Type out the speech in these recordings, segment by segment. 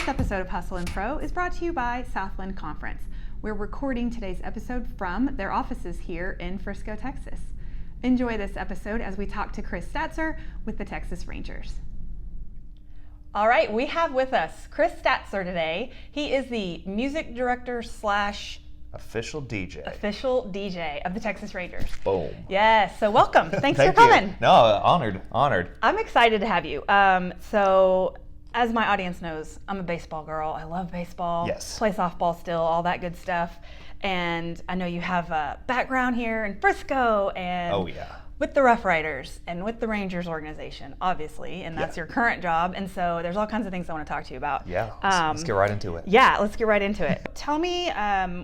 This episode of Hustle and Pro is brought to you by Southland Conference. We're recording today's episode from their offices here in Frisco, Texas. Enjoy this episode as we talk to Chris Statzer with the Texas Rangers. All right, we have with us Chris Statzer today. He is the music director slash official DJ of the Texas Rangers. Boom. Yes, so welcome. Thanks Thank for coming. You. No, honored. I'm excited to have you. So as my audience knows, I'm a baseball girl. I love baseball. Yes. Play softball still, all that good stuff. And I know you have a background here in Frisco and with the RoughRiders and with the Rangers organization, obviously, and that's your current job. And so there's all kinds of things I want to talk to you about. Yeah, let's get right into it. Yeah, let's get right into it. Tell me,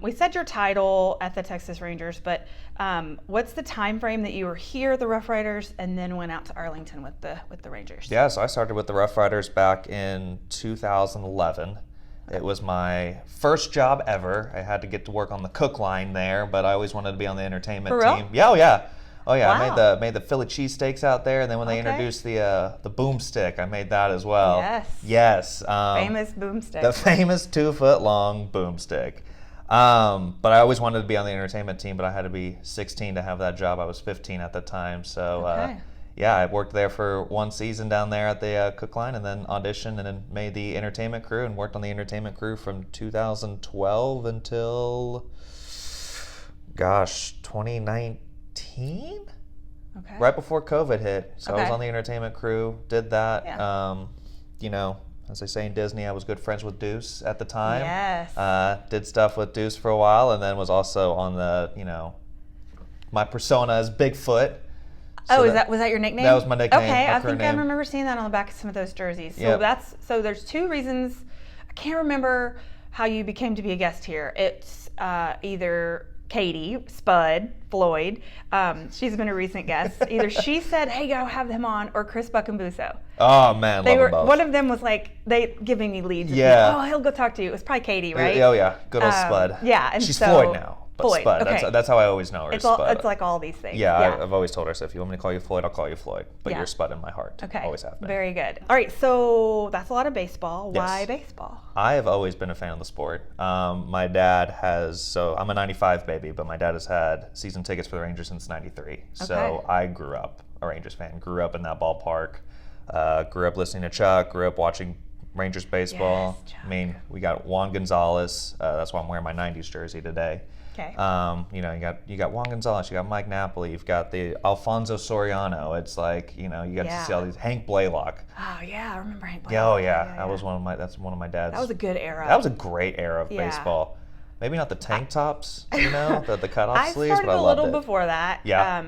we said your title at the Texas Rangers, but what's the time frame that you were here at the RoughRiders and then went out to Arlington with the Rangers? Yeah, so I started with the RoughRiders back in 2011. It was my first job ever. I had to get to work on the cook line there, but I always wanted to be on the entertainment team. Yeah, Oh yeah, wow. I made the Philly cheesesteaks out there, and then when they introduced the boomstick, I made that as well. Yes. Famous boomstick. The famous 2-foot-long boomstick. But I always wanted to be on the entertainment team, but I had to be 16 to have that job. I was 15 at the time, so I worked there for one season down there at the cook line, and then auditioned and then made the entertainment crew and worked on the entertainment crew from 2012 until 2019. Right before COVID hit. So I was on the entertainment crew, did that. Yeah. As they say in Disney, I was good friends with Deuce at the time. Yes. Did stuff with Deuce for a while, and then was also on the, my persona as Bigfoot. So was that your nickname? That was my nickname. Okay, I think name. I remember seeing that on the back of some of those jerseys. So so there's two reasons. I can't remember how you became to be a guest here. It's either Katie, Spud, Floyd, she's been a recent guest. Either she said, hey, go have them on, or Chris Buckambuso. Oh, man, love them both. One of them was like, they giving me leads. Yeah. Oh, he'll go talk to you. It was probably Katie, right? Oh, yeah. Good old Spud. Yeah. And she's Floyd now. But Floyd, Spud. okay. That's how I always know her. It's Spud. It's like all these things. Yeah. I've always told her, so if you want me to call you Floyd, I'll call you Floyd. But you're Spud in my heart. Okay. Always have been. Very good. All right, so that's a lot of baseball. Yes. Why baseball? I have always been a fan of the sport. My dad I'm a 95 baby, but my dad has had season tickets for the Rangers since 93. So I grew up a Rangers fan, grew up in that ballpark, grew up listening to Chuck, grew up watching Rangers baseball. Yes, I mean, we got Juan Gonzalez. That's why I'm wearing my 90s jersey today. Okay. You got Juan Gonzalez, you got Mike Napoli, you've got the Alfonso Soriano. It's like, you got to see all these. Hank Blaylock. Oh yeah, I remember Hank Blaylock. Oh yeah, that's one of my dad's. That was a good era. That was a great era of baseball. Maybe not the tank tops, the cutoff sleeves, but I loved it. I started a little before that. Yeah.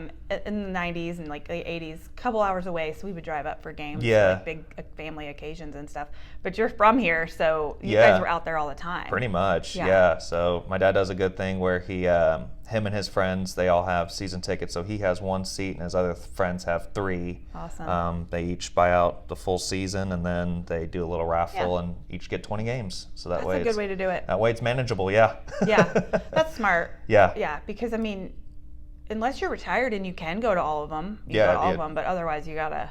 In the 90s and like the 80s, a couple hours away, so we would drive up for games, like big family occasions and stuff. But you're from here, so you guys were out there all the time. Pretty much, yeah. So my dad does a good thing where him and his friends, they all have season tickets. So he has one seat and his other friends have three. Awesome. They each buy out the full season and then they do a little raffle and each get 20 games. So that's a good way to do it. That way it's manageable, yeah. Yeah, that's smart. Yeah. Yeah, because I mean, unless you're retired and you can go to all of them, you go to all of them. But otherwise, you gotta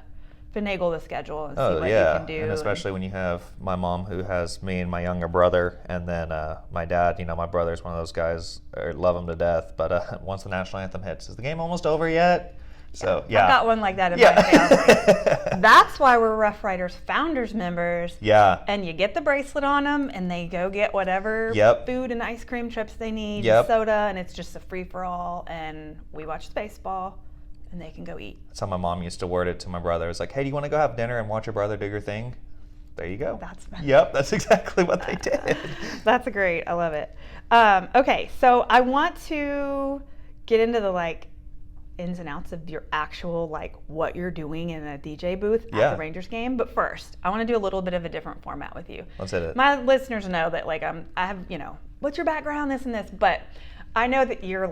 finagle the schedule and see what you can do. And especially when you have my mom who has me and my younger brother, and then my dad. My brother's one of those guys. I love him to death, but once the national anthem hits, is the game almost over yet? So I've got one like that in my family. That's why we're RoughRiders Founders members. Yeah. And you get the bracelet on them, and they go get whatever food and ice cream trips they need, soda, and it's just a free for all. And we watch the baseball, and they can go eat. That's how my mom used to word it to my brother. It's like, hey, do you want to go have dinner and watch your brother do your thing? There you go. That's exactly what they did. That's great. I love it. Okay, so I want to get into the ins and outs of your actual what you're doing in a DJ booth at the Rangers game. But first, I want to do a little bit of a different format with you. Let's hit it. My listeners know that I have what's your background, this and this, but I know that your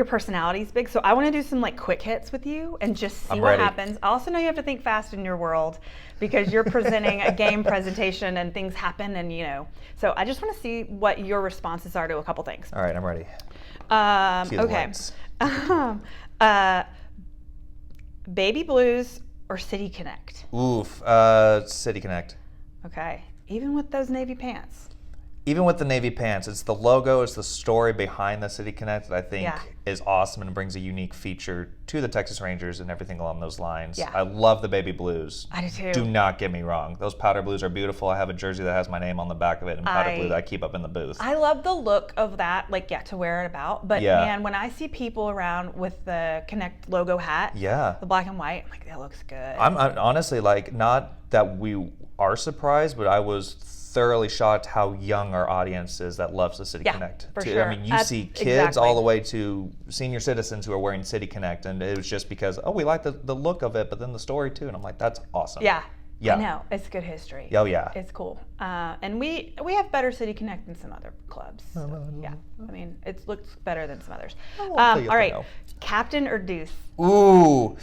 personality is big, so I want to do some quick hits with you and just see what happens. I also know you have to think fast in your world because you're presenting a game presentation and things happen, and so I just want to see what your responses are to a couple things. All right, I'm ready. Okay. Baby Blues or City Connect? City Connect. Okay. even with those navy pants. Even with the navy pants, it's the logo, it's the story behind the City Connect that I think is awesome and brings a unique feature to the Texas Rangers and everything along those lines. Yeah. I love the baby blues. I do too. Do not get me wrong. Those powder blues are beautiful. I have a jersey that has my name on the back of it in powder blue that I keep up in the booth. I love the look of that, like, to wear it about. But man, when I see people around with the Connect logo hat, the black and white, I'm like, that looks good. I'm honestly, like, not that we are surprised, but I was thoroughly shocked how young our audience is that loves the City Connect. For sure. I mean, you see kids all the way to senior citizens who are wearing City Connect, and it was just because, we like the look of it, but then the story too, and I'm like, that's awesome. Yeah. I know. It's good history. Oh, yeah. It's cool. And we have better City Connect than some other clubs. So, yeah. I mean, it looks better than some others. All right. No. Captain or deuce? Ooh.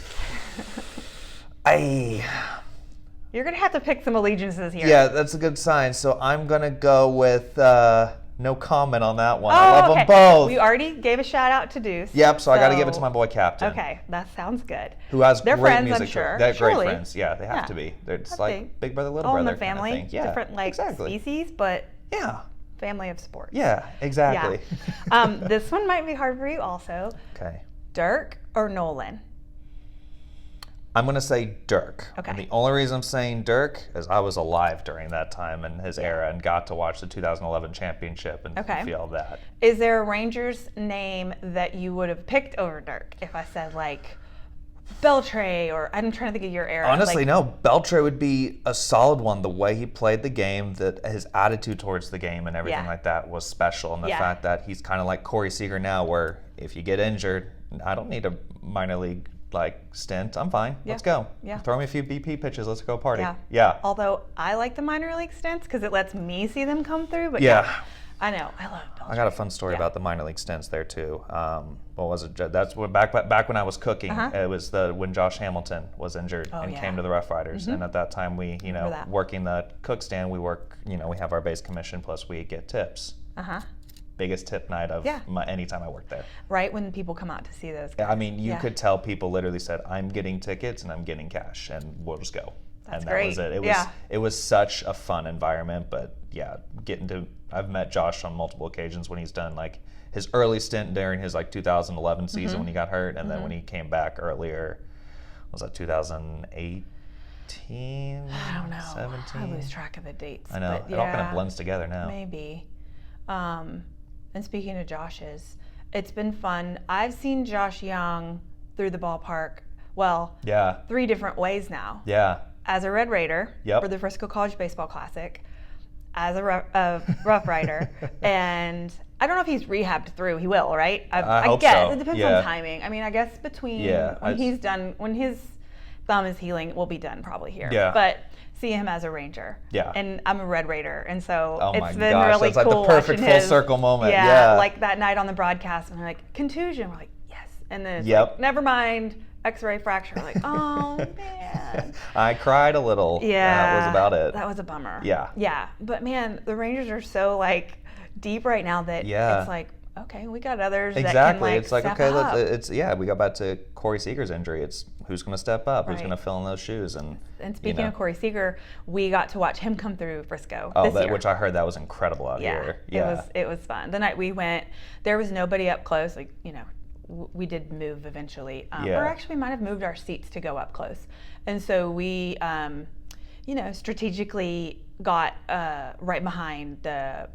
You're going to have to pick some allegiances here. Yeah, that's a good sign. So I'm going to go with no comment on that one. I love them both. We already gave a shout out to Deuce. Yep, so I got to give it to my boy Captain. Okay, that sounds good. Who has They're great friends, music. I'm sure. They're great friends. Yeah, they have to be. They're just like big brother, little brother. All in the family. Kind of thing. Yeah, different species, but family of sports. Yeah, exactly. Yeah. This one might be hard for you also. Okay. Dirk or Nolan? I'm going to say Dirk. Okay. And the only reason I'm saying Dirk is I was alive during that time and his era and got to watch the 2011 championship and feel that. Is there a Rangers name that you would have picked over Dirk if I said, like, Beltre, or I'm trying to think of your era? Honestly, no. Beltre would be a solid one. The way he played the game, that his attitude towards the game and everything like that was special. And the fact that he's kind of like Corey Seager now, where if you get injured, I don't need a minor league stint. I'm fine. Let's go. Yeah. Throw me a few BP pitches. Let's go party. Yeah. Although I like the minor league stints because it lets me see them come through. But I know. I love Beltre. I got a fun story about the minor league stints there too. What was it? That's what back when I was cooking. It was when Josh Hamilton was injured and came to the RoughRiders. And at that time we, working the cook stand, we work. We have our base commission plus we get tips. Biggest tip night of any time I worked there. Right when people come out to see those guys. I mean, you could tell people literally said, "I'm getting tickets and I'm getting cash, and we'll just go." That's that was it. It was such a fun environment. But I've met Josh on multiple occasions when he's done like his early stint during his 2011 season when he got hurt, and then when he came back earlier, was that 2008? I don't know. 17? I lose track of the dates. I know. It all kind of blends together now. Maybe. And speaking of Josh's, it's been fun. I've seen Josh Young through the ballpark, 3 different ways now. Yeah. As a Red Raider for the Frisco College Baseball Classic, as a Rough Rider, and I don't know if he's rehabbed through. He will, right? I hope so. It depends on timing. I mean, I guess between when his thumb is healing, we'll be done probably here. Yeah. But see him as a Ranger. Yeah. And I'm a Red Raider, and so it's been gosh, really that's cool. Like the perfect full circle moment. Yeah, like that night on the broadcast, and we're like, contusion. We're like, yes. And then it's like, never mind, X-ray fracture. We're like, oh man. I cried a little. Yeah. That was about it. That was a bummer. Yeah. Yeah. But man, the Rangers are so deep right now that it's like, okay, we got others that can it's like, step okay, up. we got back to Corey Seager's injury. It's who's going to step up, who's going to fill in those shoes. And speaking of Corey Seager, we got to watch him come through Frisco this year. Which I heard that was incredible out here. Yeah, it was fun. The night we went, there was nobody up close. We did move eventually, or actually we might have moved our seats to go up close. And so we, strategically got right behind the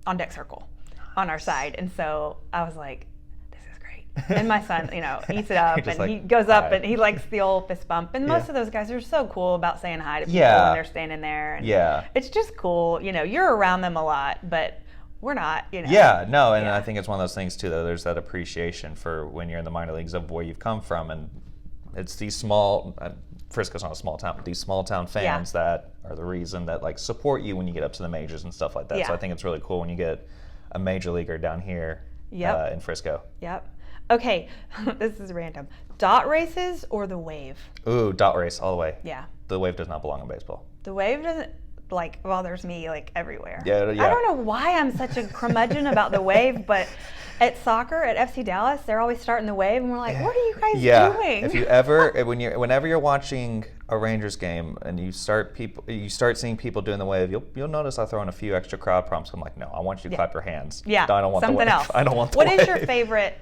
on deck circle on our side. And so I was like, this is great. And my son, eats it up and he goes up and he likes the old fist bump. And most of those guys are so cool about saying hi to people when they're standing there. And it's just cool. You're around them a lot, but we're not, Yeah, no, and I think it's one of those things too, though. There's that appreciation for when you're in the minor leagues of where you've come from. And it's these small, Frisco's not a small town, but these small town fans that are the reason that support you when you get up to the majors and stuff like that. So I think it's really cool when you get a major leaguer down here in Frisco. Yep. Okay, this is random. Dot races or the wave? Ooh, dot race all the way. Yeah. The wave does not belong in baseball. The wave doesn't, there's me everywhere. Yeah. I don't know why I'm such a curmudgeon about the wave, but at soccer at FC Dallas, they're always starting the wave, and we're like, what are you guys doing? If you ever, whenever you're watching a Rangers game and you start seeing people doing the wave, you'll notice I throw in a few extra crowd prompts. I'm like, no, I want you to clap your hands. Yeah, I don't want something the wave. else. I don't want the wave. What is your favorite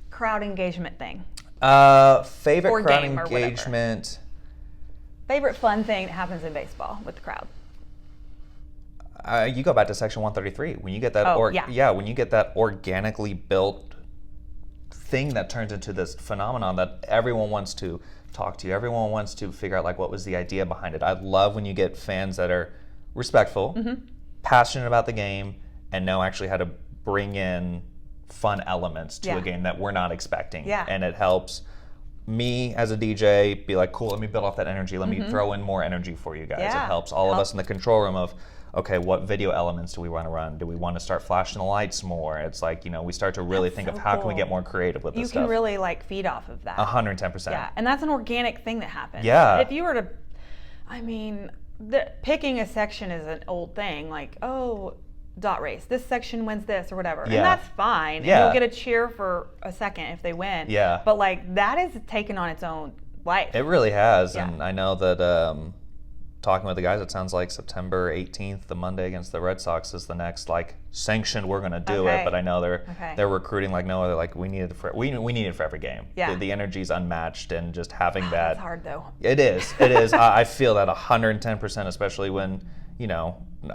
crowd engagement thing? Favorite Or crowd game or whatever. engagement. Favorite fun thing that happens in baseball with the crowd? You go back to section 133 when you get that. When you get that organically built thing that turns into this phenomenon that everyone wants to talk to you. Everyone wants to figure out like what was the idea behind it. I love when you get fans that are respectful, passionate about the game, and know actually how to bring in fun elements to a game that we're not expecting. Yeah. And it helps me as a DJ be like, cool, let me build off that energy. Let me throw in more energy for you guys. Yeah. It helps all of us in the control room of, okay, what video elements do we want to run? Do we want to start flashing the lights more? It's like, we start to really think of how can we get more creative with this stuff. You can really like feed off of that. 110%. Yeah, and that's an organic thing that happens. Yeah. If you were to, picking a section is an old thing, like, oh, dot race, this section wins this or whatever. And that's fine. Yeah. And you'll get a cheer for a second if they win. Yeah. But like that is taken on its own life. It really has. Yeah. And I know that talking with the guys, it sounds like September 18th, the Monday against the Red Sox, is the next like sanctioned we're going to do it. But I know they're recruiting like no other. Like we need it for every game. Yeah. The energy's unmatched, and just having that. It's hard though. It is. It is. I feel that 110%, especially when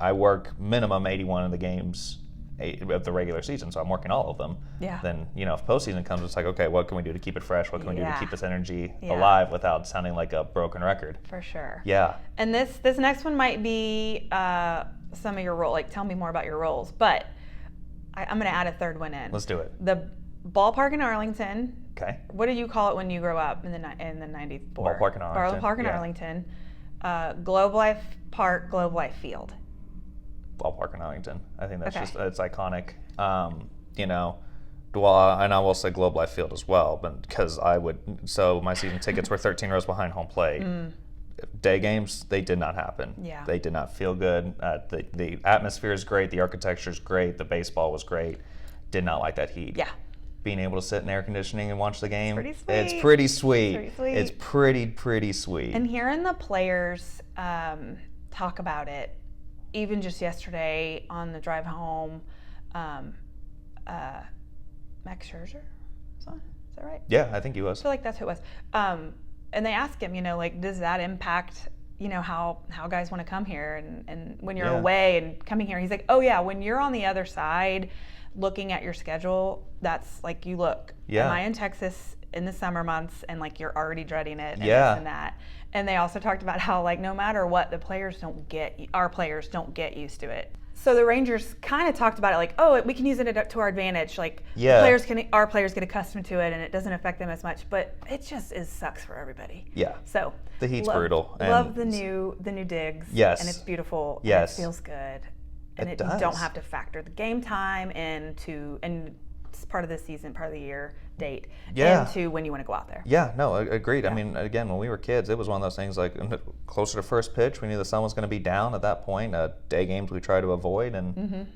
I work minimum 81 of the games of the regular season, so I'm working all of them. Yeah. Then if postseason comes, it's like, okay, what can we do to keep it fresh? What can we do to keep this energy alive without sounding like a broken record? For sure. Yeah. And this next one might be some of your role. Like, tell me more about your roles. But I'm going to add a third one in. Let's do it. The ballpark in Arlington. Okay. What do you call it when you grow up in the 94? Ballpark in Arlington. Ballpark in Arlington. Globe Life Park, Globe Life Field. Ballpark in Arlington. I think that's it's iconic. Well, and I will say Globe Life Field as well, but because my season tickets were 13 rows behind home plate. Day games, they did not happen. Yeah. They did not feel good. The atmosphere is great. The architecture is great. The baseball was great. Did not like that heat. Yeah. Being able to sit in air conditioning and watch the game. It's pretty sweet. It's pretty sweet. And hearing the players talk about it, even just yesterday on the drive home, Max Scherzer, is that right? Yeah, I think he was. I feel like that's who it was. And they asked him, does that impact, how guys want to come here and when you're away and coming here? He's like, oh yeah, when you're on the other side, looking at your schedule, that's like you look. Yeah. Am I in Texas in the summer months and like you're already dreading it and this and that. And they also talked about how like no matter what, our players don't get used to it. So the Rangers kind of talked about it like, oh, we can use it to our advantage. Like our players get accustomed to it and it doesn't affect them as much. But it just sucks for everybody. Yeah. So the heat's brutal. Love the new digs. Yes. And it's beautiful. Yes. And it feels good. And it you does. don't have to factor the game time into it's part of the season, part of the year date into when you want to go out there. Yeah, no, agreed. Yeah. I mean, again, when we were kids, it was one of those things like closer to first pitch, we knew the sun was going to be down at that point. Day games we try to avoid, and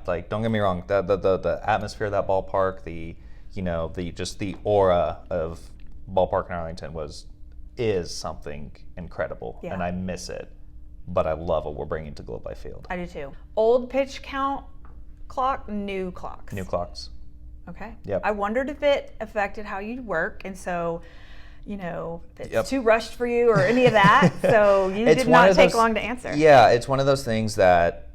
like don't get me wrong, the atmosphere of that ballpark, the aura of ballpark in Arlington is something incredible, and I miss it. But I love what we're bringing to Globe Life Field. I do too. Old pitch count clock, new clocks. New clocks. Okay. Yep. I wondered if it affected how you work, and so, it's too rushed for you or any of that. So you did not take long to answer. Yeah, it's one of those things that,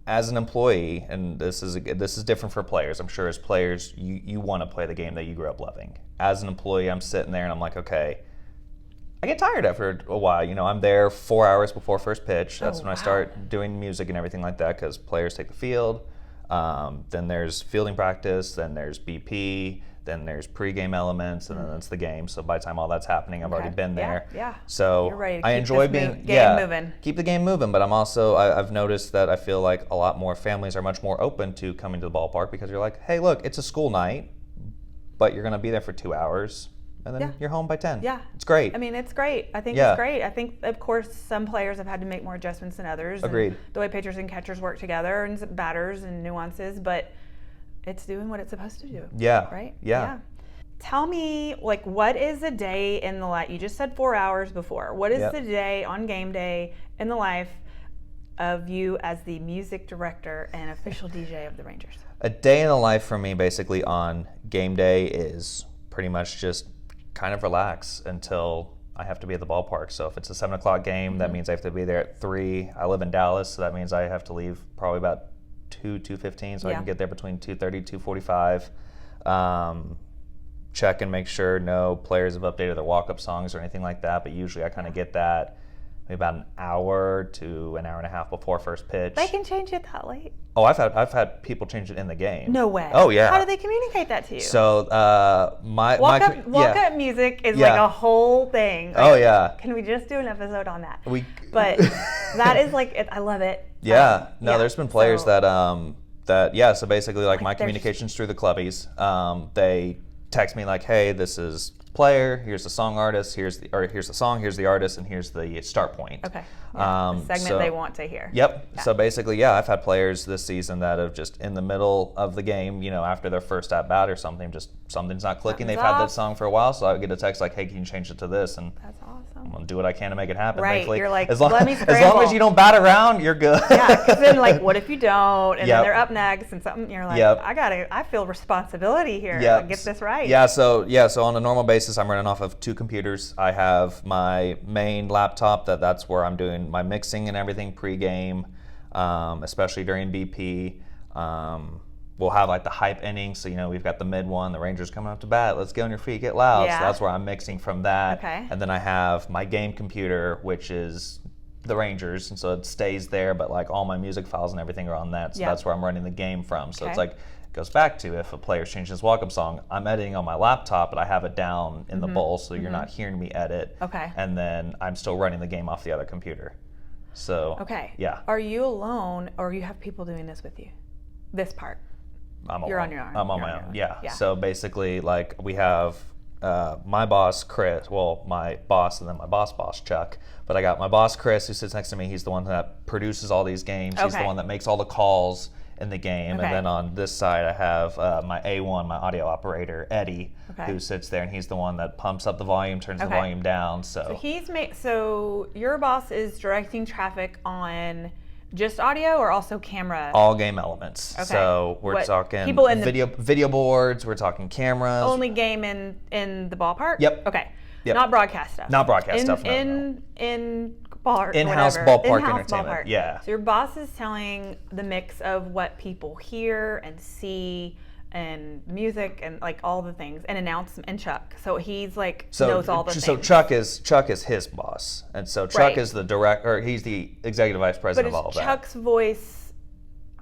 as an employee, and this is different for players. I'm sure as players, you want to play the game that you grew up loving. As an employee, I'm sitting there and I'm like, okay, I get tired after a while. I'm there 4 hours before first pitch. That's when I start doing music and everything like that because players take the field. Then there's fielding practice. Then there's BP. Then there's pregame elements, and then it's the game. So by the time all that's happening, I've already been there. Yeah. So you're ready to I enjoy moving. Keep the game moving. But I'm also I've noticed that I feel like a lot more families are much more open to coming to the ballpark because you're like, hey, look, it's a school night, but you're going to be there for 2 hours. And then you're home by 10. Yeah. It's great. I mean, it's great. I think it's great. I think, of course, some players have had to make more adjustments than others. Agreed. The way pitchers and catchers work together and batters and nuances, but it's doing what it's supposed to do. Yeah. Right? Yeah. tell me, like, what is a day in the life? You just said 4 hours before. What is the day on game day in the life of you as the music director and official DJ of the Rangers? A day in the life for me, basically, on game day is pretty much just kind of relax until I have to be at the ballpark. So if it's a 7 o'clock game, that means I have to be there at 3. I live in Dallas, so that means I have to leave probably about 2:15, so I can get there between 2:30, 2:45. Check and make sure no players have updated their walk-up songs or anything like that, but usually I kind of get that maybe about an hour to an hour and a half before first pitch. They can change it that late? Oh, I've had people change it in the game. No way. Oh, yeah. How do they communicate that to you? So walk-up music is like a whole thing. Like, oh, yeah. Can we just do an episode on that? But that is like, I love it. Yeah. There's been players so basically like my communications through the clubbies, they text me like, hey, this is player, here's the song artist, here's the song, here's the artist, and here's the start point. Okay. Yeah. The segment they want to hear. Yep. Yeah. So basically, I've had players this season that have just in the middle of the game, after their first at bat or something, just something's not clicking. They've had that song for a while, so I would get a text like, hey, can you change it to this? And that's awesome. I'm gonna do what I can to make it happen. Right. Thankfully. You're like, as long as you don't bat around, you're good. Yeah, because then like, what if you don't? And then they're up next and something, you're like, I feel responsibility here. Like, get this right. So on a normal basis, I'm running off of 2 computers. I have my main laptop that's where I'm doing my mixing and everything pregame, especially during BP. We'll have like the hype innings, so we've got the mid one, the Rangers coming up to bat, let's get on your feet, get loud. So that's where I'm mixing from that. Okay. And then I have my game computer, which is the Rangers, and so it stays there, but like all my music files and everything are on that, so that's where I'm running the game from. So it's like, it goes back to if a player changes his walk-up song, I'm editing on my laptop, but I have it down in the bowl, so you're not hearing me edit. Okay. And then I'm still running the game off the other computer. So Are you alone, or you have people doing this with you? This part. You're on your own. I'm on my own. Yeah. So basically, like, we have my boss Chris, my boss, and then my boss Chuck. But I got my boss Chris, who sits next to me. He's the one that produces all these games. He's the one that makes all the calls in the game. And then on this side, I have my A1, my audio operator Eddie, who sits there, and he's the one that pumps up the volume, turns the volume down. So So your boss is directing traffic on just audio or also camera? All game elements. Okay. So we're talking people in video boards, we're talking cameras. Only game in the ballpark? Yep. Okay. Yep. Not broadcast stuff. Not broadcast stuff, no. In ballpark. In-house ballpark entertainment. Yeah. So your boss is telling the mix of what people hear and see and music and like all the things and announcement, and Chuck. So he's like knows all the things. So Chuck is his boss, and so Chuck is the director. He's the executive vice president of all of that. But Chuck's voice,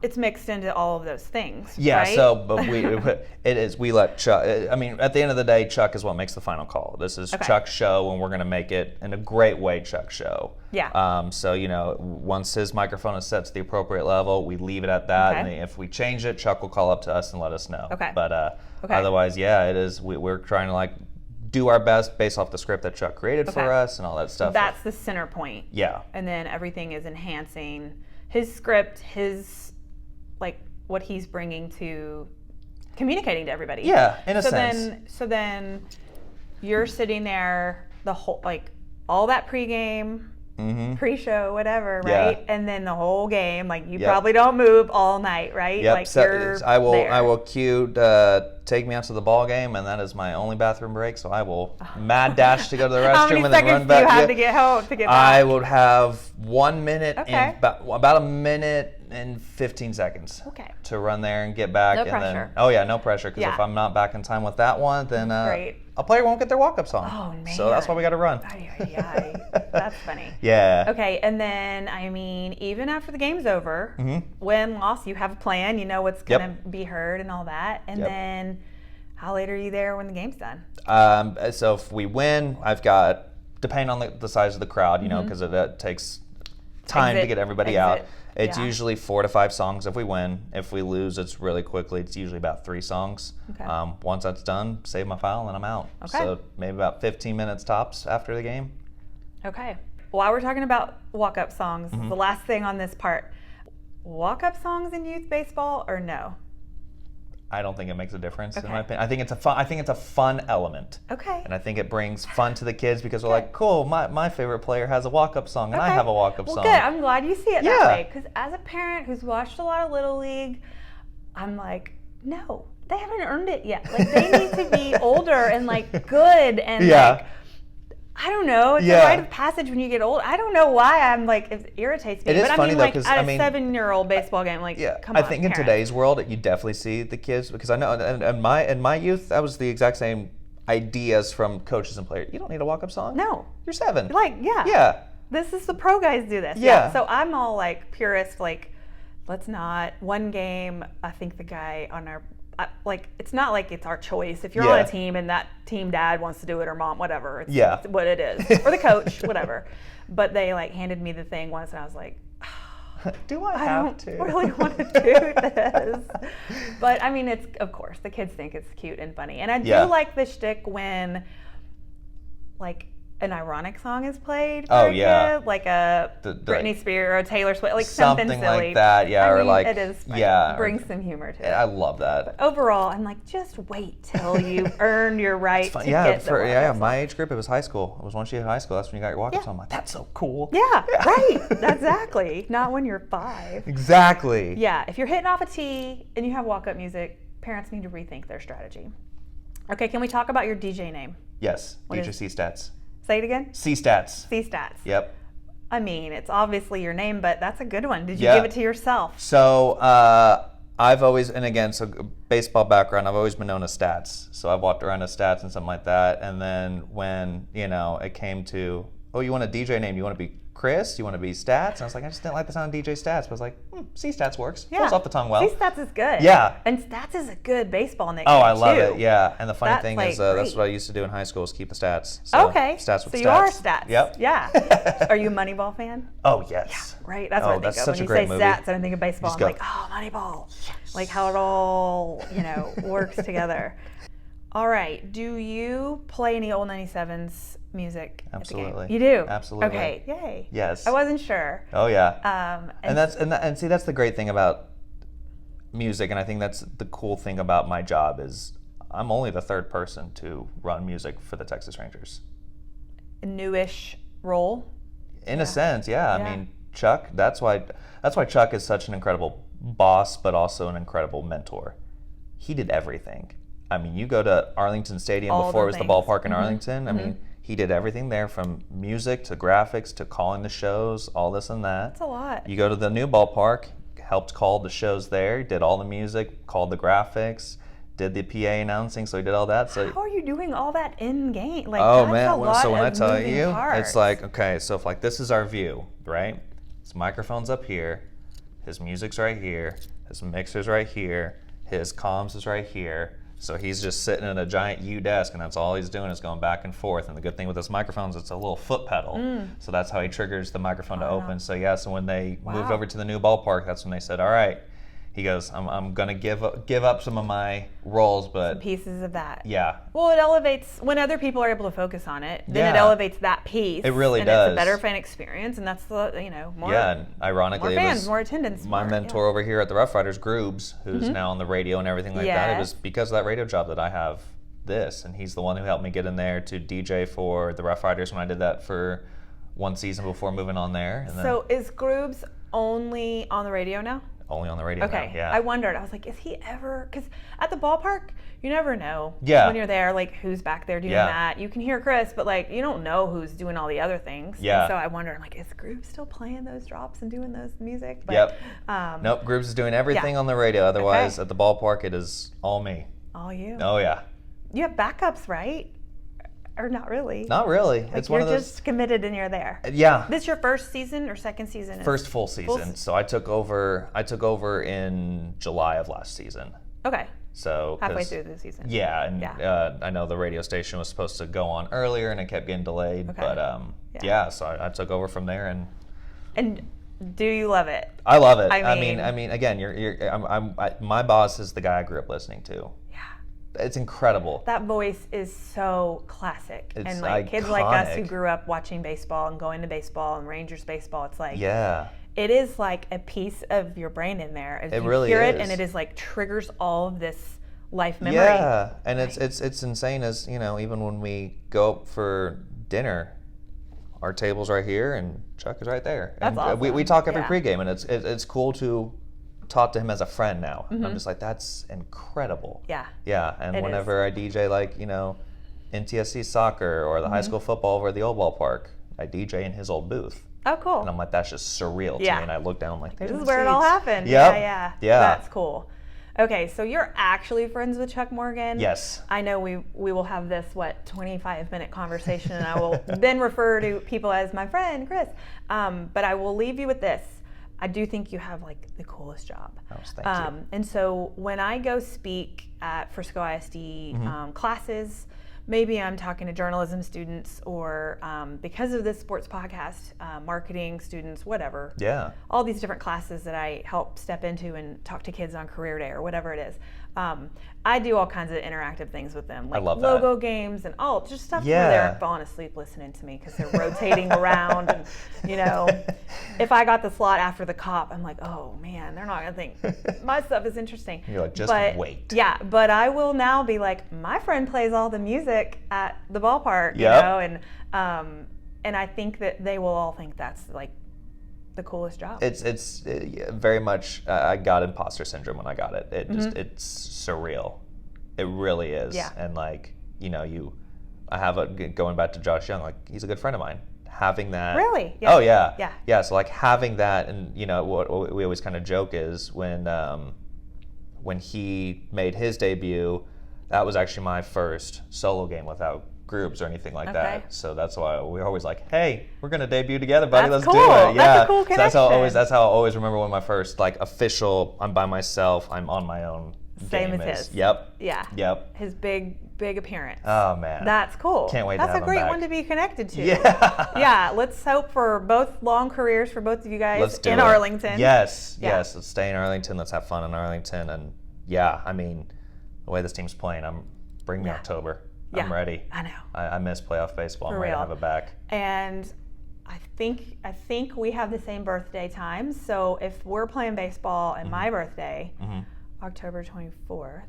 it's mixed into all of those things. Yeah. Right? So, but we let Chuck. I mean, at the end of the day, Chuck is what makes the final call. This is Chuck's show, and we're going to make it in a great way Chuck's show. Yeah. So once his microphone is set to the appropriate level, we leave it at that. And if we change it, Chuck will call up to us and let us know. Okay. But otherwise, it is. We're trying to like do our best based off the script that Chuck created for us and all that stuff. That's the center point. Yeah. And then everything is enhancing his script, his like what he's bringing to communicating to everybody. Yeah, in a sense. So then you're sitting there the whole like all that pregame, pre-show, whatever, right? And then the whole game, like you probably don't move all night, right? Yep. Like So I will cue take me out to the ball game, and that is my only bathroom break. So I will mad dash to go to the restroom and then run back. How many seconds do you have to get home to get back? I would have 1 minute and about a minute and 15 seconds to run there and get back. No pressure. No pressure, because if I'm not back in time with that one, then a player won't get their walk-up song. Oh, man. So that's why we got to run. That's funny. Yeah. Okay, and then, I mean, even after the game's over, win, loss, you have a plan. You know what's going to be heard and all that. And then how late are you there when the game's done? So if we win, I've got, depending on the size of the crowd, because it takes time to get everybody out. It's usually 4 to 5 songs if we win. If we lose, it's really quickly. It's usually about 3 songs. Okay. Once that's done, save my file and I'm out. Okay. So maybe about 15 minutes tops after the game. Okay. While we're talking about walk-up songs, the last thing on this part, walk-up songs in youth baseball or no? I don't think it makes a difference in Okay. my opinion. I think it's a fun element. Okay. And I think it brings fun to the kids because they're like, cool, my favorite player has a walk-up song and I have a walk-up song. Well, good. I'm glad you see it Yeah. that way. Because as a parent who's watched a lot of Little League, I'm like, no, they haven't earned it yet. Like, they need to be older and, like, good and, like, I don't know. It's a rite of passage when you get old. I don't know why I'm like, it irritates me. It is but funny, I mean, though, like, 'cause, at I a mean, 7-year-old baseball game, like, come on, I think in parents. today's world, you definitely see the kids because I know in my youth, that was the exact same ideas from coaches and players. You don't need a walk-up song. No. You're 7. Like, yeah. Yeah. This is the pro guys do this. Yeah. So I'm all like purist, like, let's not. One game, I think the guy on our, like, it's not like it's our choice. If you're on a team and that team dad wants to do it or mom, whatever, it's what it is. Or the coach, whatever. But they, like, handed me the thing once and I was like, do I have to? I don't really want to do this. But, I mean, it's, of course, the kids think it's cute and funny. And I do like the shtick when, like, an ironic song is played for a kid, like a Britney Spears or a Taylor Swift, like something silly. Like that, I or mean, like, it is funny. It brings some humor to it. I love that. But overall, I'm like, just wait till you earn your right to get the walk-up song. My age group, it was high school. It was once you hit high school, that's when you got your walk-up song. I'm like, that's so cool. Yeah, right, exactly. Not when you're 5. Exactly. Yeah, if you're hitting off a tee and you have walk-up music, parents need to rethink their strategy. Okay, can we talk about your DJ name? Yes, DJ CSTATZ. Say it again? CSTATZ. CSTATZ. Yep. I mean, it's obviously your name, but that's a good one. Did you give it to yourself? So I've always, and again, so baseball background, I've always been known as Stats. So I've walked around as Stats and something like that. And then when, it came to, oh, you want a DJ name? You want to be Chris? You want to be Stats? And I was like, I just didn't like the sound of DJ Stats. But I was like, CSTATZ works. Yeah. Rolls off the tongue well. CSTATZ is good. Yeah. And Stats is a good baseball nickname, Oh, I love too. it, yeah. And the funny That's, thing like, is, that's great. what I used to do in high school, is keep the stats. So Okay. Stats with so stats. you are Stats. Yep. Yeah. Are you a Moneyball fan? Oh, yes. Right? That's what I think that's of. such When a you great say movie. Stats, I think of baseball. I'm Just like, oh, Moneyball. Yes. Like how it all, works together. All right. Do you play any old 97s music Absolutely. at the game? You do? Absolutely. Okay. Yay. Yes. I wasn't sure. Oh, yeah. And see, that's the great thing about music, and I think that's the cool thing about my job is I'm only the 3rd person to run music for the Texas Rangers. A newish role? In a sense, yeah. I mean, Chuck, that's why Chuck is such an incredible boss, but also an incredible mentor. He did everything. I mean, you go to Arlington Stadium before it was the ballpark in Arlington. I mean, he did everything there from music to graphics to calling the shows, all this and that. That's a lot. You go to the new ballpark, helped call the shows there, did all the music, called the graphics, did the PA announcing, so he did all that. So how are you doing all that in game? Like, oh that's man, a lot so when I of tell moving you, parts. it's like, okay, so if like this is our view, right? His microphone's up here, his music's right here, his mixer's right here, his comms is right here. So he's just sitting at a giant U desk, and that's all he's doing is going back and forth. And the good thing with this microphone is it's a little foot pedal. So that's how he triggers the microphone to open. So yeah, so when they moved over to the new ballpark, that's when they said, all right, he goes, I'm going to give up some of my roles, but some pieces of that. Yeah. Well, it elevates, when other people are able to focus on it, then it elevates that piece. It really and does. It's a better fan experience, and that's the, more, and ironically, more fans, it was more attendance. My mentor over here at the RoughRiders, Groobs, who's now on the radio and everything like that, it was because of that radio job that I have this, and he's the one who helped me get in there to DJ for the RoughRiders when I did that for one season before moving on there. And so is Groobs only on the radio now? Only on the radio now, yeah. I wondered. I was like, is he ever... Because at the ballpark, you never know when you're there, like, who's back there doing that. You can hear Chris, but, like, you don't know who's doing all the other things. Yeah. And so I wondered, I'm like, is Groove still playing those drops and doing those music? But, nope, Grooves is doing everything on the radio. Otherwise, at the ballpark, it is all me. All you? Oh, yeah. You have backups, right? Or not really? Not really. Like, it's one of those. You're just committed and you're there. Yeah. This your first season or second season? First full season. So I took over in July of last season. Okay. So halfway through the season. Yeah, and I know the radio station was supposed to go on earlier, and it kept getting delayed. Okay. But so I took over from there, and do you love it? I love it. I mean, again, my boss is the guy I grew up listening to. It's incredible. That voice is so classic. It's and like iconic. Kids like us who grew up watching baseball and going to baseball and Rangers baseball, it's like it is like a piece of your brain in there. As it you really hear is. it and it is like triggers all of this life memory. Yeah, and it's insane as, even when we go up for dinner, our table's right here and Chuck is right there. That's and awesome. we talk every pregame, and it's cool to talk to him as a friend now. I'm just like, that's incredible. Yeah. Yeah, and whenever I DJ NTSC soccer or the high school football over at the old ballpark, I DJ in his old booth. Oh, cool. And I'm like, that's just surreal to me. And I look down, I'm like, this is where it all happened. Yep. Yeah. That's cool. Okay, so you're actually friends with Chuck Morgan. Yes. I know we will have this 25-minute conversation, and I will then refer to people as my friend Chris. But I will leave you with this. I do think you have the coolest job. Oh, thank you. And so when I go speak at Frisco ISD classes, maybe I'm talking to journalism students or because of this sports podcast, marketing students, whatever. Yeah. All these different classes that I help step into and talk to kids on career day or whatever it is. I do all kinds of interactive things with them, like I love logo that. games and just stuff where they're falling asleep listening to me because they're rotating around. And, if I got the slot after the cop, I'm like, oh man, they're not going to think my stuff is interesting. You're like, just wait. Yeah, but I will now be like, my friend plays all the music at the ballpark, and I think that they will all think that's the coolest job. It's very much. I got imposter syndrome when I got it. It's surreal. It really is. Yeah. And I have going back to Josh Young. He's a good friend of mine. Having that. Really? Yeah. Oh yeah. Yeah. Yeah. So having that, and what we always kind of joke is when he made his debut, that was actually my first solo game without groups or anything like that. So that's why we're always like, hey, we're gonna debut together, buddy. That's Let's cool. do it. Yeah. That's a cool connection. So that's how I always remember when my first official, I'm by myself, I'm on my own. Same game as is. his. Yep. Yeah. Yep. His big appearance. Oh man. That's cool. Can't wait That's to have a great him back. one to be connected to. Yeah. Yeah. Let's hope for both long careers for both of you guys Let's do in it. Arlington. Yes. Yeah. Yes. Let's stay in Arlington. Let's have fun in Arlington. And the way this team's playing, bring me October. Yeah. I'm ready. I know. I miss playoff baseball. I'm ready to have it back. And I think we have the same birthday times. So if we're playing baseball and my birthday, October 24th.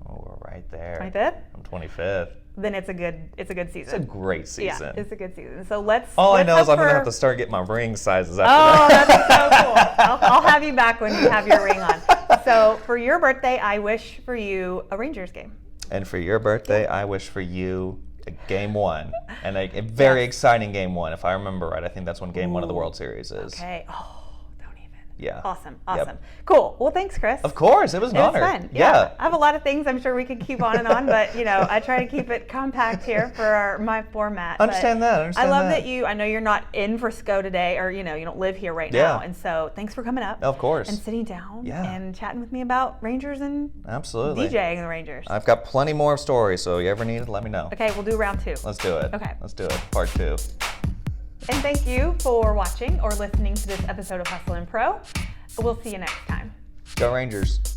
Oh, we're right there. 25th? I'm 25th. Then it's a good season. It's a great season. Yeah, it's a good season. So let's. I know is I'm gonna have to start getting my ring sizes after that. that. That's so cool. I'll have you back when you have your ring on. So for your birthday, I wish for you a Rangers game. And for your birthday, I wish for you a game one, and a very exciting game one. If I remember right, I think that's when game one of the World Series is. Okay. Oh. Yeah. Awesome. Yep. Cool. Well, thanks, Chris. Of course. It was an honor. It was fun. Yeah. I have a lot of things I'm sure we could keep on and on, but I try to keep it compact here for my format. Understand that. I love that I know you're not in Frisco today, or you don't live here right now, and so thanks for coming up. Of course. And sitting down and chatting with me about Rangers and absolutely DJing the Rangers. I've got plenty more stories, so you ever need it, let me know. Okay, we'll do round 2. Let's do it. Okay. Let's do it. Part 2. And thank you for watching or listening to this episode of Hustle and Pro. We'll see you next time. Go Rangers.